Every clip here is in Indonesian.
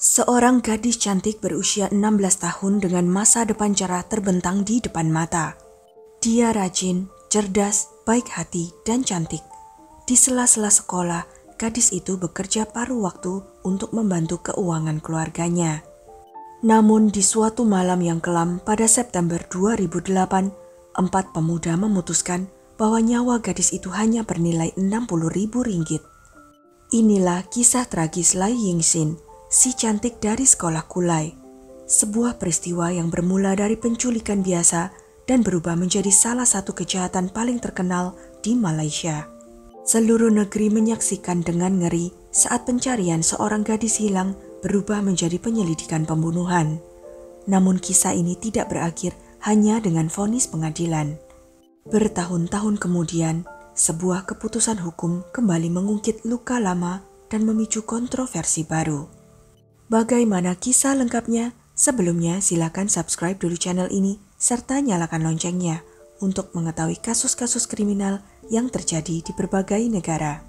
Seorang gadis cantik berusia 16 tahun dengan masa depan cerah terbentang di depan mata. Dia rajin, cerdas, baik hati, dan cantik. Di sela-sela sekolah, gadis itu bekerja paruh waktu untuk membantu keuangan keluarganya. Namun di suatu malam yang kelam pada September 2008, 4 pemuda memutuskan bahwa nyawa gadis itu hanya bernilai 60.000 ringgit. Inilah kisah tragis Lai Yingxin, si cantik dari sekolah Kulai. Sebuah peristiwa yang bermula dari penculikan biasa dan berubah menjadi salah satu kejahatan paling terkenal di Malaysia. Seluruh negeri menyaksikan dengan ngeri saat pencarian seorang gadis hilang berubah menjadi penyelidikan pembunuhan. Namun kisah ini tidak berakhir hanya dengan vonis pengadilan. Bertahun-tahun kemudian, sebuah keputusan hukum kembali mengungkit luka lama dan memicu kontroversi baru. Bagaimana kisah lengkapnya? Sebelumnya silakan subscribe dulu channel ini serta nyalakan loncengnya untuk mengetahui kasus-kasus kriminal yang terjadi di berbagai negara.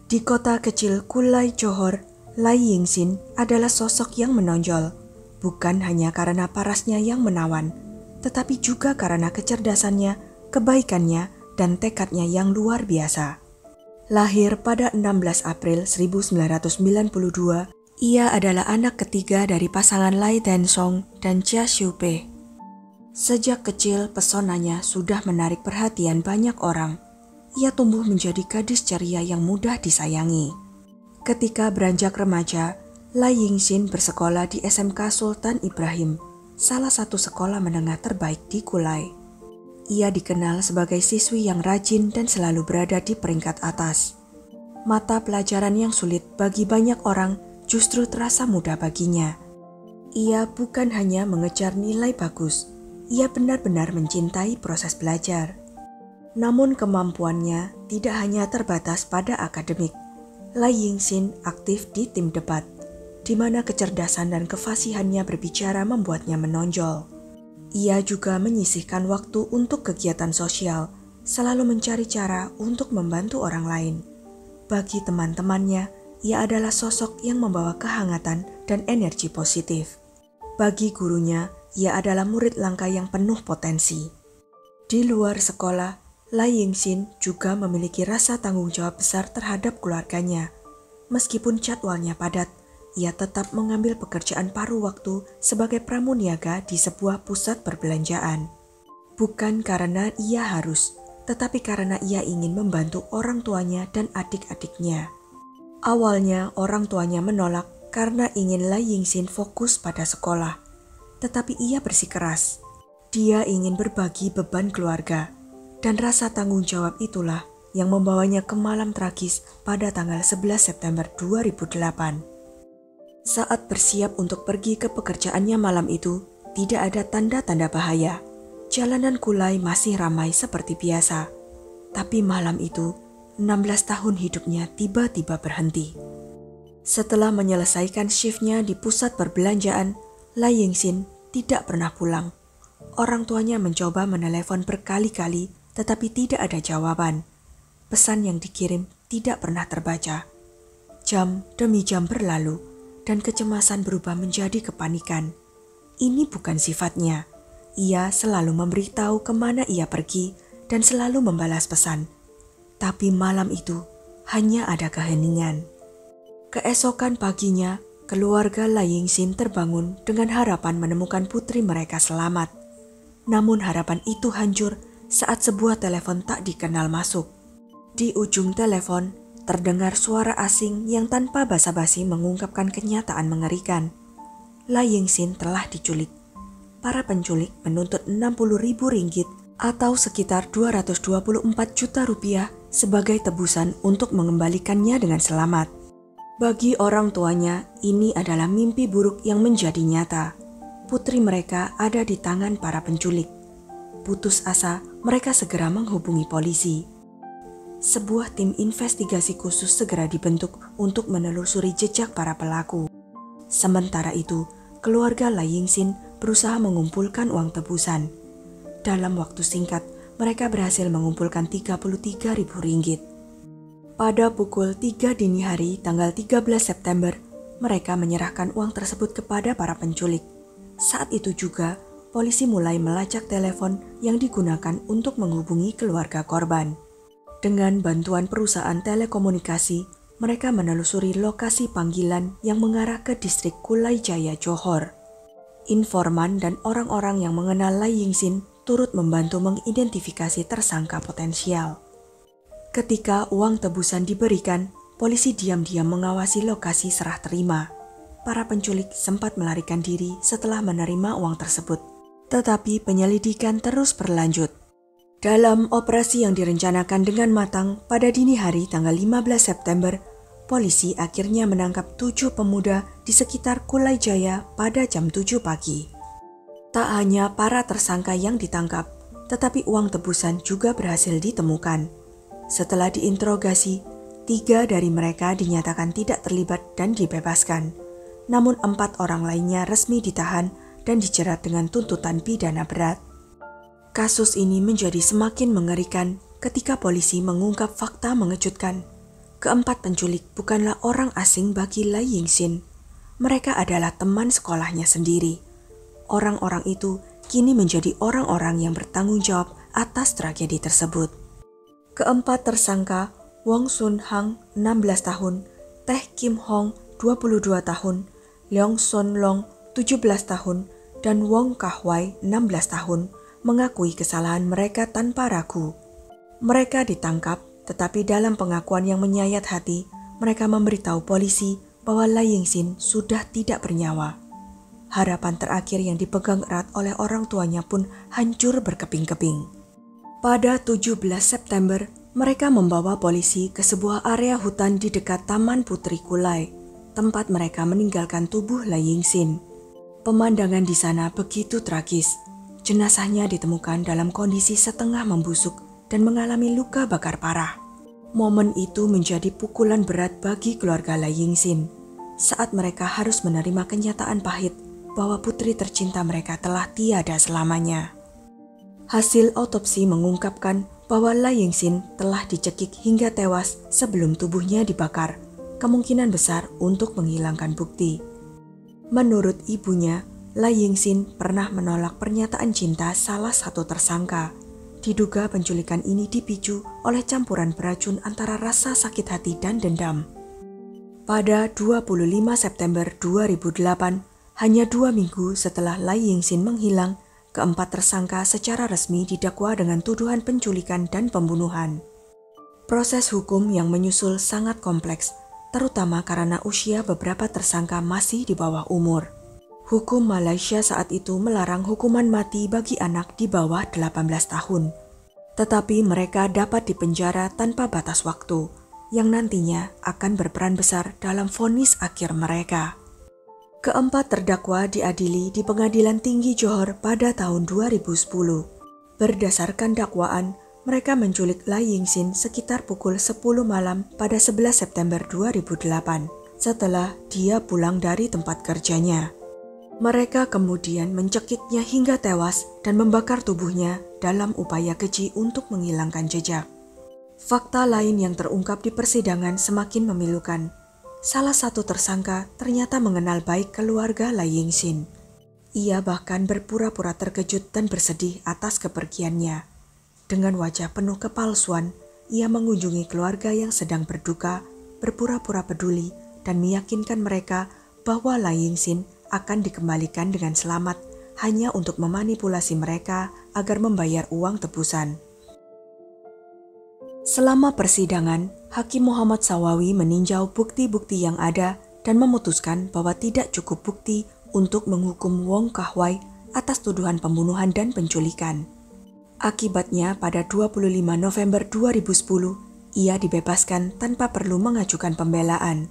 Di kota kecil Kulai Johor, Lai Yingxin adalah sosok yang menonjol, bukan hanya karena parasnya yang menawan, tetapi juga karena kecerdasannya, kebaikannya, dan tekadnya yang luar biasa. Lahir pada 16 April 1992, ia adalah anak ketiga dari pasangan Lai Tensong dan Chia Xiupei. Sejak kecil, pesonanya sudah menarik perhatian banyak orang. Ia tumbuh menjadi gadis ceria yang mudah disayangi. Ketika beranjak remaja, Lai Yingxin bersekolah di SMK Sultan Ibrahim, salah satu sekolah menengah terbaik di Kulai. Ia dikenal sebagai siswi yang rajin dan selalu berada di peringkat atas. Mata pelajaran yang sulit bagi banyak orang justru terasa mudah baginya. Ia bukan hanya mengejar nilai bagus, ia benar-benar mencintai proses belajar. Namun kemampuannya tidak hanya terbatas pada akademik. Lai Yingxin aktif di tim debat, di mana kecerdasan dan kefasihannya berbicara membuatnya menonjol. Ia juga menyisihkan waktu untuk kegiatan sosial, selalu mencari cara untuk membantu orang lain. Bagi teman-temannya, ia adalah sosok yang membawa kehangatan dan energi positif. Bagi gurunya, ia adalah murid langka yang penuh potensi. Di luar sekolah, Lai Yingxin juga memiliki rasa tanggung jawab besar terhadap keluarganya. Meskipun jadwalnya padat, ia tetap mengambil pekerjaan paruh waktu sebagai pramuniaga di sebuah pusat perbelanjaan. Bukan karena ia harus, tetapi karena ia ingin membantu orang tuanya dan adik-adiknya. Awalnya orang tuanya menolak karena ingin Lai Yingxin fokus pada sekolah. Tetapi ia bersikeras. Dia ingin berbagi beban keluarga, dan rasa tanggung jawab itulah yang membawanya ke malam tragis pada tanggal 11 September 2008. Saat bersiap untuk pergi ke pekerjaannya malam itu, tidak ada tanda-tanda bahaya. Jalanan Kulai masih ramai seperti biasa. Tapi malam itu, 16 tahun hidupnya tiba-tiba berhenti. Setelah menyelesaikan shiftnya di pusat perbelanjaan, Lai Yingxin tidak pernah pulang. Orang tuanya mencoba menelepon berkali-kali, tetapi tidak ada jawaban. Pesan yang dikirim tidak pernah terbaca. Jam demi jam berlalu, dan kecemasan berubah menjadi kepanikan. Ini bukan sifatnya. Ia selalu memberitahu kemana ia pergi dan selalu membalas pesan. Tapi malam itu hanya ada keheningan. Keesokan paginya, keluarga Lai Yingxin terbangun dengan harapan menemukan putri mereka selamat. Namun harapan itu hancur saat sebuah telepon tak dikenal masuk. Di ujung telepon, terdengar suara asing yang tanpa basa-basi mengungkapkan kenyataan mengerikan. Lai Yingxin telah diculik. Para penculik menuntut 60.000 ringgit atau sekitar 224 juta rupiah sebagai tebusan untuk mengembalikannya dengan selamat. Bagi orang tuanya, ini adalah mimpi buruk yang menjadi nyata. Putri mereka ada di tangan para penculik. Putus asa, mereka segera menghubungi polisi. Sebuah tim investigasi khusus segera dibentuk untuk menelusuri jejak para pelaku. Sementara itu, keluarga Lai Yingxin berusaha mengumpulkan uang tebusan. Dalam waktu singkat, mereka berhasil mengumpulkan 33.000 ringgit. Pada pukul 3 dini hari tanggal 13 September, mereka menyerahkan uang tersebut kepada para penculik. Saat itu juga, polisi mulai melacak telepon yang digunakan untuk menghubungi keluarga korban. Dengan bantuan perusahaan telekomunikasi, mereka menelusuri lokasi panggilan yang mengarah ke distrik Kulai Jaya, Johor. Informan dan orang-orang yang mengenal Lai Yingxin turut membantu mengidentifikasi tersangka potensial. Ketika uang tebusan diberikan, polisi diam-diam mengawasi lokasi serah terima. Para penculik sempat melarikan diri setelah menerima uang tersebut, tetapi penyelidikan terus berlanjut. Dalam operasi yang direncanakan dengan matang pada dini hari tanggal 15 September, polisi akhirnya menangkap 7 pemuda di sekitar Kulai Jaya pada jam 7 pagi. Tak hanya para tersangka yang ditangkap, tetapi uang tebusan juga berhasil ditemukan. Setelah diinterogasi, 3 dari mereka dinyatakan tidak terlibat dan dibebaskan. Namun 4 orang lainnya resmi ditahan dan dijerat dengan tuntutan pidana berat. Kasus ini menjadi semakin mengerikan ketika polisi mengungkap fakta mengejutkan. Keempat penculik bukanlah orang asing bagi Lai Yingxin. Mereka adalah teman sekolahnya sendiri. Orang-orang itu kini menjadi orang-orang yang bertanggung jawab atas tragedi tersebut. Keempat tersangka, Wong Sun Hang 16 tahun, Teh Kim Hong 22 tahun, Leong Son Long 17 tahun, dan Wong Kah Wai 16 tahun mengakui kesalahan mereka tanpa ragu. Mereka ditangkap, tetapi dalam pengakuan yang menyayat hati, mereka memberitahu polisi bahwa Lai Yingxin sudah tidak bernyawa. Harapan terakhir yang dipegang erat oleh orang tuanya pun hancur berkeping-keping. Pada 17 September, mereka membawa polisi ke sebuah area hutan di dekat Taman Putri Kulai, tempat mereka meninggalkan tubuh Lai Yingxin. Pemandangan di sana begitu tragis. Jenazahnya ditemukan dalam kondisi setengah membusuk dan mengalami luka bakar parah. Momen itu menjadi pukulan berat bagi keluarga Lai Yingxin saat mereka harus menerima kenyataan pahit bahwa putri tercinta mereka telah tiada selamanya. Hasil otopsi mengungkapkan bahwa Lai Yingxin telah dicekik hingga tewas sebelum tubuhnya dibakar, kemungkinan besar untuk menghilangkan bukti. Menurut ibunya, Lai Yingxin pernah menolak pernyataan cinta salah satu tersangka. Diduga penculikan ini dipicu oleh campuran beracun antara rasa sakit hati dan dendam. Pada 25 September 2008, hanya 2 minggu setelah Lai Yingxin menghilang, keempat tersangka secara resmi didakwa dengan tuduhan penculikan dan pembunuhan. Proses hukum yang menyusul sangat kompleks, terutama karena usia beberapa tersangka masih di bawah umur. Hukum Malaysia saat itu melarang hukuman mati bagi anak di bawah 18 tahun. Tetapi mereka dapat dipenjara tanpa batas waktu, yang nantinya akan berperan besar dalam vonis akhir mereka. Keempat terdakwa diadili di Pengadilan Tinggi Johor pada tahun 2010. Berdasarkan dakwaan, mereka menculik Lai Yingxin sekitar pukul 10 malam pada 11 September 2008, setelah dia pulang dari tempat kerjanya. Mereka kemudian mencekiknya hingga tewas dan membakar tubuhnya dalam upaya keji untuk menghilangkan jejak. Fakta lain yang terungkap di persidangan semakin memilukan. Salah satu tersangka ternyata mengenal baik keluarga Lai Yingxin. Ia bahkan berpura-pura terkejut dan bersedih atas kepergiannya. Dengan wajah penuh kepalsuan, ia mengunjungi keluarga yang sedang berduka, berpura-pura peduli, dan meyakinkan mereka bahwa Lai Yingxin akan dikembalikan dengan selamat hanya untuk memanipulasi mereka agar membayar uang tebusan. Selama persidangan, Hakim Muhammad Sawawi meninjau bukti-bukti yang ada dan memutuskan bahwa tidak cukup bukti untuk menghukum Wong Kah Wai atas tuduhan pembunuhan dan penculikan. Akibatnya pada 25 November 2010, ia dibebaskan tanpa perlu mengajukan pembelaan.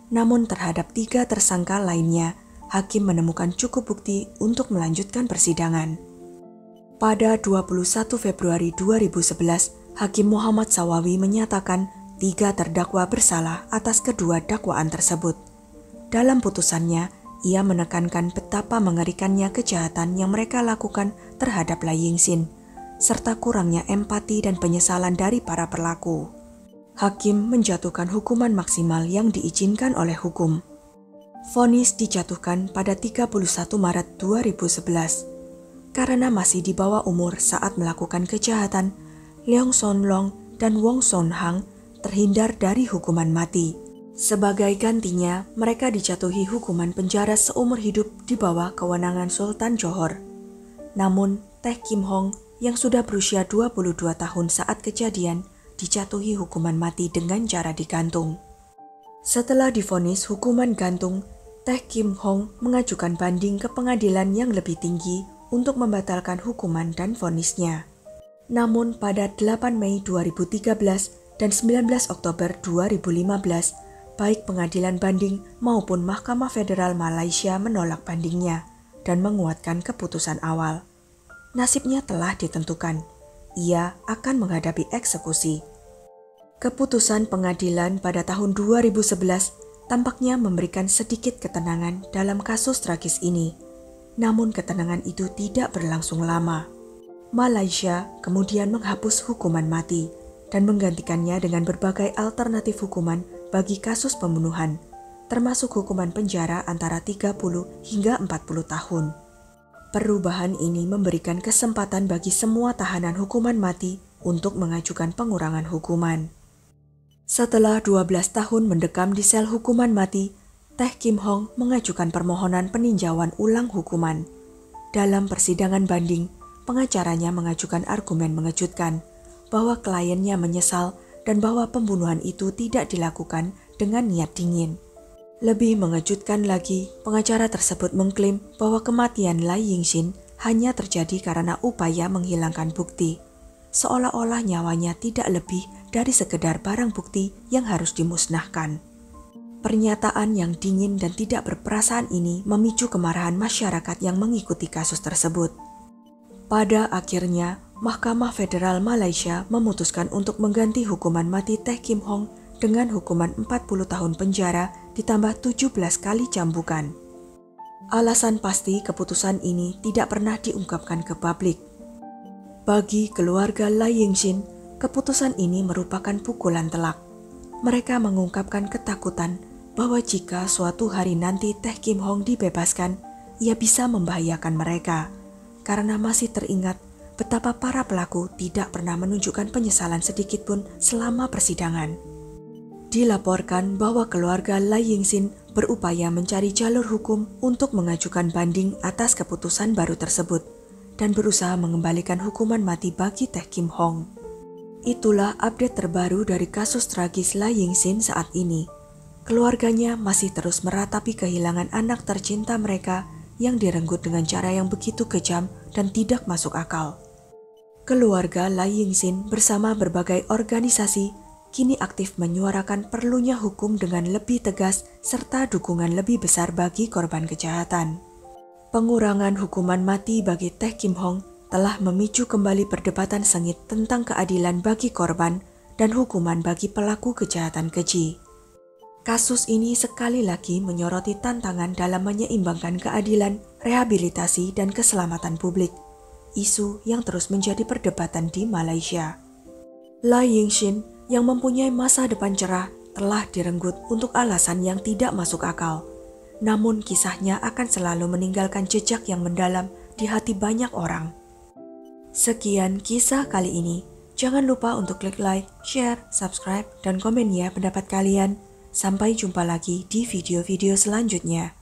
Namun terhadap 3 tersangka lainnya, Hakim menemukan cukup bukti untuk melanjutkan persidangan. Pada 21 Februari 2011, Hakim Muhammad Sawawi menyatakan 3 terdakwa bersalah atas kedua dakwaan tersebut. Dalam putusannya, ia menekankan betapa mengerikannya kejahatan yang mereka lakukan terhadap Lai Yingxin, serta kurangnya empati dan penyesalan dari para pelaku. Hakim menjatuhkan hukuman maksimal yang diizinkan oleh hukum. Vonis dijatuhkan pada 31 Maret 2011. Karena masih di bawah umur saat melakukan kejahatan, Leong Son Long dan Wong Son Hang terhindar dari hukuman mati. Sebagai gantinya, mereka dijatuhi hukuman penjara seumur hidup di bawah kewenangan Sultan Johor. Namun, Taek Kim Hong yang sudah berusia 22 tahun saat kejadian dijatuhi hukuman mati dengan cara digantung. Setelah divonis hukuman gantung, Taek Kim Hong mengajukan banding ke pengadilan yang lebih tinggi untuk membatalkan hukuman dan vonisnya. Namun pada 8 Mei 2013 dan 19 Oktober 2015, baik pengadilan banding maupun Mahkamah Federal Malaysia menolak bandingnya dan menguatkan keputusan awal. Nasibnya telah ditentukan, ia akan menghadapi eksekusi. Keputusan pengadilan pada tahun 2011 tampaknya memberikan sedikit ketenangan dalam kasus tragis ini. Namun ketenangan itu tidak berlangsung lama. Malaysia kemudian menghapus hukuman mati dan menggantikannya dengan berbagai alternatif hukuman bagi kasus pembunuhan, termasuk hukuman penjara antara 30 hingga 40 tahun. Perubahan ini memberikan kesempatan bagi semua tahanan hukuman mati untuk mengajukan pengurangan hukuman. Setelah 12 tahun mendekam di sel hukuman mati, Taek Kim Hong mengajukan permohonan peninjauan ulang hukuman. Dalam persidangan banding, pengacaranya mengajukan argumen mengejutkan bahwa kliennya menyesal dan bahwa pembunuhan itu tidak dilakukan dengan niat dingin. Lebih mengejutkan lagi, pengacara tersebut mengklaim bahwa kematian Lai Yingxin hanya terjadi karena upaya menghilangkan bukti, seolah-olah nyawanya tidak lebih dari sekedar barang bukti yang harus dimusnahkan. Pernyataan yang dingin dan tidak berperasaan ini memicu kemarahan masyarakat yang mengikuti kasus tersebut. Pada akhirnya, Mahkamah Federal Malaysia memutuskan untuk mengganti hukuman mati Taek Kim Hong dengan hukuman 40 tahun penjara ditambah 17 kali cambukan. Alasan pasti keputusan ini tidak pernah diungkapkan ke publik. Bagi keluarga Lai Yingxin, keputusan ini merupakan pukulan telak. Mereka mengungkapkan ketakutan bahwa jika suatu hari nanti Taek Kim Hong dibebaskan, ia bisa membahayakan mereka, karena masih teringat betapa para pelaku tidak pernah menunjukkan penyesalan sedikitpun selama persidangan. Dilaporkan bahwa keluarga Lai Yingxin berupaya mencari jalur hukum untuk mengajukan banding atas keputusan baru tersebut dan berusaha mengembalikan hukuman mati bagi Taek Kim Hong. Itulah update terbaru dari kasus tragis Lai Yingxin saat ini. Keluarganya masih terus meratapi kehilangan anak tercinta mereka yang direnggut dengan cara yang begitu kejam dan tidak masuk akal. Keluarga Lai Yingxin bersama berbagai organisasi kini aktif menyuarakan perlunya hukum dengan lebih tegas serta dukungan lebih besar bagi korban kejahatan. Pengurangan hukuman mati bagi Taek Kim Hong telah memicu kembali perdebatan sengit tentang keadilan bagi korban dan hukuman bagi pelaku kejahatan keji. Kasus ini sekali lagi menyoroti tantangan dalam menyeimbangkan keadilan, rehabilitasi, dan keselamatan publik, isu yang terus menjadi perdebatan di Malaysia. Lai Yingxin yang mempunyai masa depan cerah telah direnggut untuk alasan yang tidak masuk akal. Namun kisahnya akan selalu meninggalkan jejak yang mendalam di hati banyak orang. Sekian kisah kali ini. Jangan lupa untuk klik like, share, subscribe, dan komen ya pendapat kalian. Sampai jumpa lagi di video-video selanjutnya.